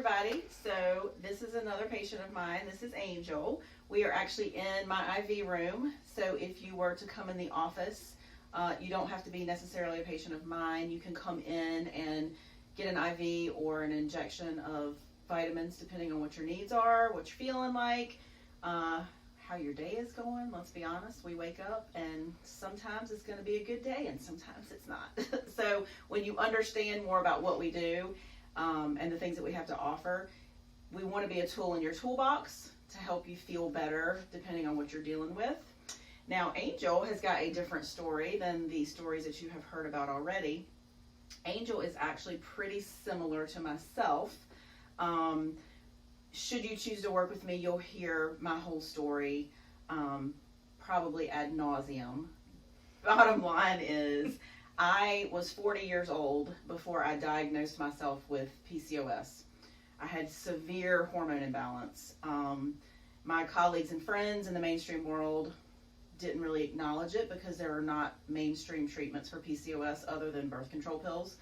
everybody. So this is another patient of mine. This is Angel. We are actually in my IV room. So if you were to come in the office, you don't have to be necessarily a patient of mine. You can come in and get an IV or an injection of vitamins depending on what your needs are, what you're feeling like, how your day is going. Let's be honest, we wake up and sometimes it's going to be a good day and sometimes it's not. So when you understand more about what we do and the things that we have to offer, we want to be a tool in your toolbox to help you feel better depending on what you're dealing with. Now, Angel has got a different story than the stories that you have heard about already. Angel is actually pretty similar to myself. Should you choose to work with me, you'll hear my whole story, probably ad nauseum. Bottom line is, I was 40 years old before I diagnosed myself with PCOS. I had severe hormone imbalance. My colleagues and friends in the mainstream world didn't really acknowledge it because there are not mainstream treatments for PCOS other than birth control pills.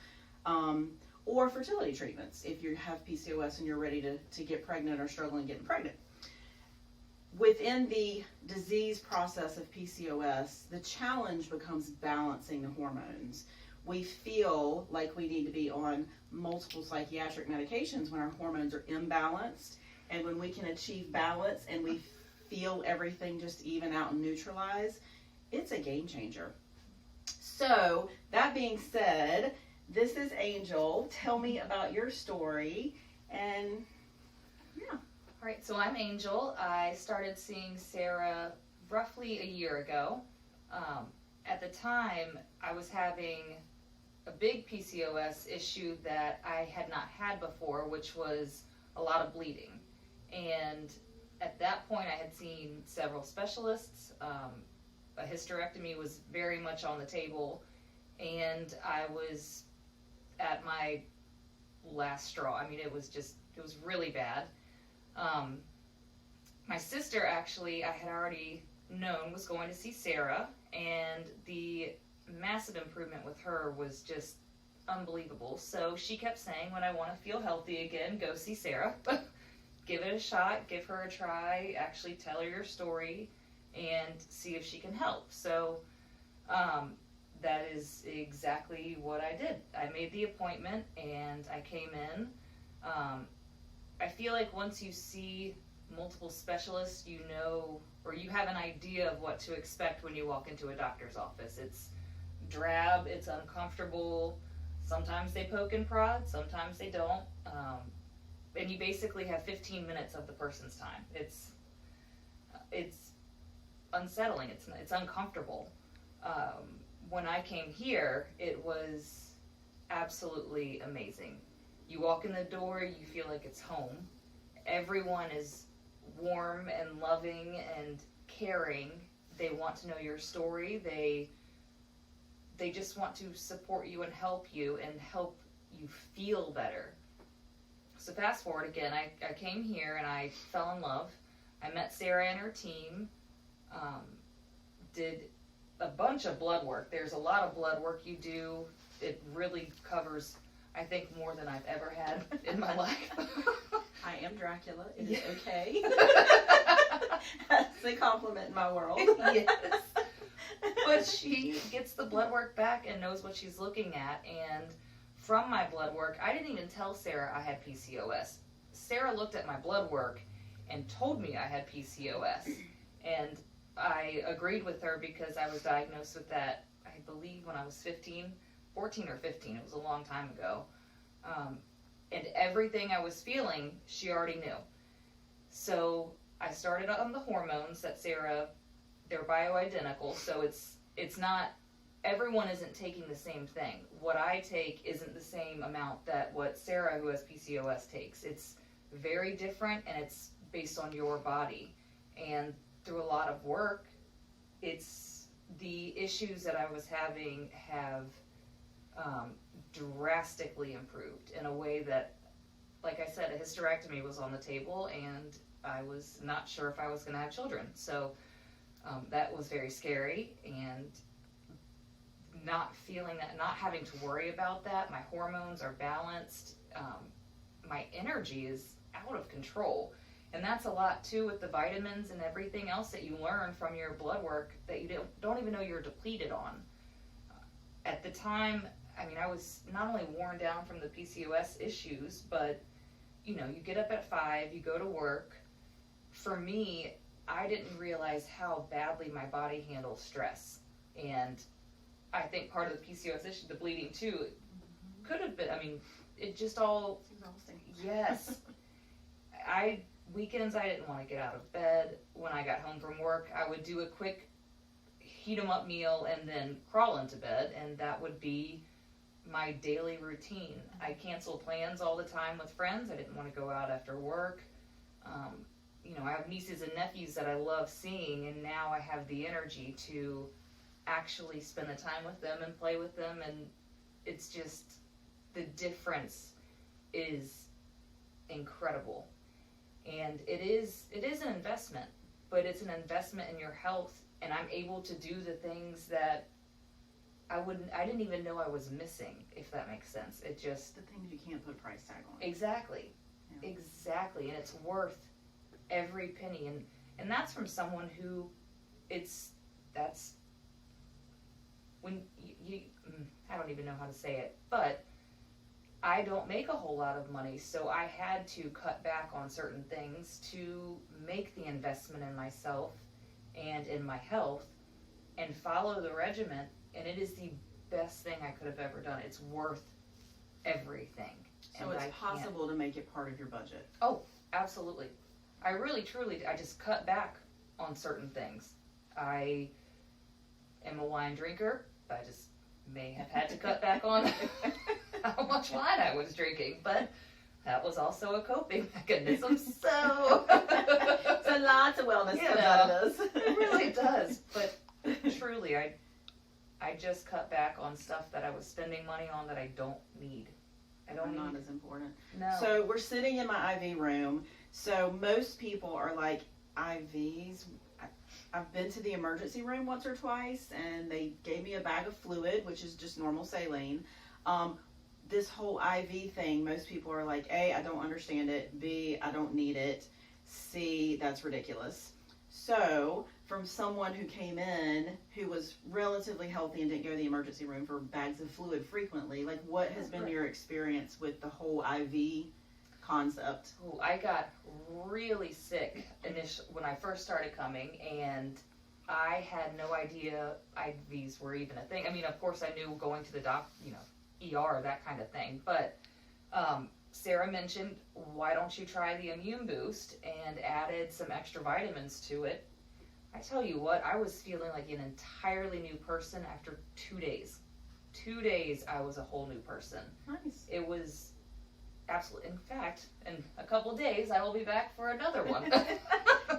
Or fertility treatments if you have PCOS and you're ready to get pregnant or struggling getting pregnant. Within the disease process of PCOS, the challenge becomes balancing the hormones. We feel like we need to be on multiple psychiatric medications when our hormones are imbalanced, and when we can achieve balance and we feel everything just even out and neutralize, it's a game changer. So, that being said, this is Angel. Tell me about your story. And yeah. All right, so I'm Angel. I started seeing Sarah roughly a year ago. At the time, I was having a big PCOS issue that I had not had before, which was a lot of bleeding. And at that point, I had seen several specialists. A hysterectomy was very much on the table, and I was at my last straw. I mean, it was really bad. My sister, actually, I had already known was going to see Sarah, and the massive improvement with her was just unbelievable. So she kept saying, when I want to feel healthy again, go see Sarah. Give it a shot, give her a try, actually tell her your story, and see if she can help. So, that is exactly what I did. I made the appointment and I came in. I feel like once you see multiple specialists, you know, or you have an idea of what to expect when you walk into a doctor's office. It's drab, it's uncomfortable. Sometimes they poke and prod, sometimes they don't. And you basically have 15 minutes of the person's time. It's unsettling, it's uncomfortable. When I came here, it was absolutely amazing. You walk in the door, you feel like it's home. Everyone is warm and loving and caring. They want to know your story. They just want to support you and help you feel better. So fast forward again, I came here and I fell in love. I met Sarah and her team, did a bunch of blood work. There's a lot of blood work you do. It really covers, I think, more than I've ever had in my life. I am Dracula. It is okay. That's a compliment in my world. Yes. But she gets the blood work back and knows what she's looking at. And from my blood work, I didn't even tell Sarah I had PCOS. Sarah looked at my blood work and told me I had PCOS. And I agreed with her because I was diagnosed with that, I believe, when I was 14 or 15. It was a long time ago. And everything I was feeling, she already knew. So I started on the hormones that Sarah, they're bioidentical, so it's not, everyone isn't taking the same thing. What I take isn't the same amount that what Sarah, who has PCOS, takes. It's very different, and it's based on your body. And through a lot of work, it's the issues that I was having have drastically improved in a way that, like I said, a hysterectomy was on the table, and I was not sure if I was going to have children. So that was very scary, and not feeling that, not having to worry about that. My hormones are balanced. my energy is out of control. And that's a lot too with the vitamins and everything else that you learn from your blood work that you don't even know you're depleted on. At the time, I mean, I was not only worn down from the PCOS issues, but you know, you get up at 5, you go to work. For me, I didn't realize how badly my body handles stress. And I think part of the PCOS issue, the bleeding too, could have been, I mean, it just all, It's exhausting. yes. Weekends, I didn't want to get out of bed. When I got home from work, I would do a quick heat 'em up meal and then crawl into bed, and that would be my daily routine. I canceled plans all the time with friends. I didn't want to go out after work. You know, I have nieces and nephews that I love seeing, and now I have the energy to actually spend the time with them and play with them, and it's just, the difference is incredible. And it is an investment, but it's an investment in your health, and I'm able to do the things that I didn't even know I was missing, if that makes sense. It just, The things you can't put a price tag on. exactly, Yeah. exactly, and it's worth every penny, and that's from someone who, that's when you I don't even know how to say it, but I don't make a whole lot of money, so I had to cut back on certain things to make the investment in myself and in my health and follow the regimen, and it is the best thing I could have ever done. It's worth everything. So And it's I can't- possible to make it part of your budget. Absolutely. I really, truly, I just cut back on certain things. I am a wine drinker. I just may have had to cut back on how much wine I was drinking, but that was also a coping mechanism, so. So lots of wellness You comes know, out of this. It really does, but truly, I just cut back on stuff that I was spending money on that I don't need. I don't Not need. as important. No. So we're sitting in my IV room. So most people are like, IVs. I've been to the emergency room once or twice, and they gave me a bag of fluid, which is just normal saline. This whole IV thing, most people are like, A, I don't understand it. B, I don't need it. C, that's ridiculous. So from someone who came in who was relatively healthy and didn't go to the emergency room for bags of fluid frequently, like what has been your experience with the whole IV concept? Ooh, I got really sick when I first started coming, and I had no idea IVs were even a thing. I mean, of course, I knew going to the ER, that kind of thing. But Sarah mentioned, why don't you try the Immune Boost, and added some extra vitamins to it. I tell you what, I was feeling like an entirely new person after 2 days. 2 days, I was a whole new person. Nice. It was absolutely, in fact, in a couple of days, I will be back for another one.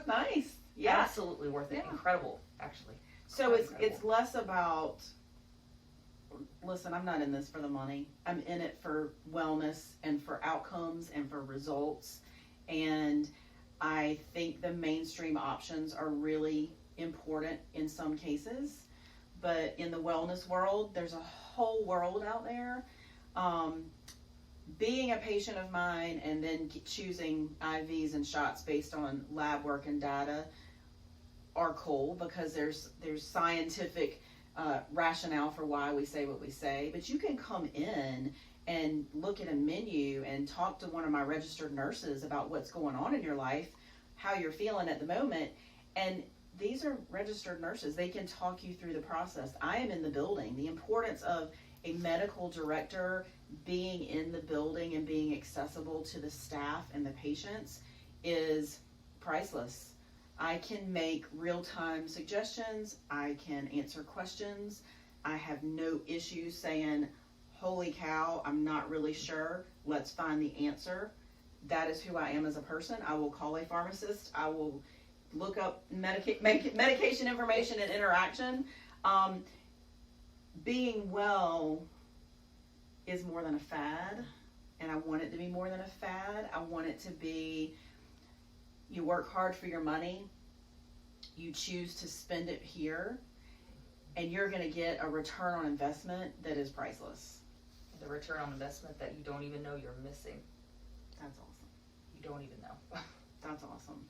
Nice. Yeah. Absolutely worth it. Yeah. Incredible, actually. So it's Incredible. less about, listen, I'm not in this for the money. I'm in it for wellness and for outcomes and for results. And I think the mainstream options are really important in some cases. But in the wellness world, there's a whole world out there. Being a patient of mine and then choosing IVs and shots based on lab work and data are cool, because there's scientific rationale for why we say what we say. But you can come in and look at a menu and talk to one of my registered nurses about what's going on in your life, how you're feeling at the moment. And these are registered nurses. They can talk you through the process. I am in the building. The importance of a medical director being in the building and being accessible to the staff and the patients is priceless. I can make real-time suggestions. I can answer questions. I have no issue saying, holy cow, I'm not really sure. Let's find the answer. That is who I am as a person. I will call a pharmacist. I will look up medication information and interaction. Being well is more than a fad, and I want it to be more than a fad. I want it to be, you work hard for your money, you choose to spend it here, and you're going to get a return on investment that is priceless. The return on investment that you don't even know you're missing. That's awesome. You don't even know. That's awesome.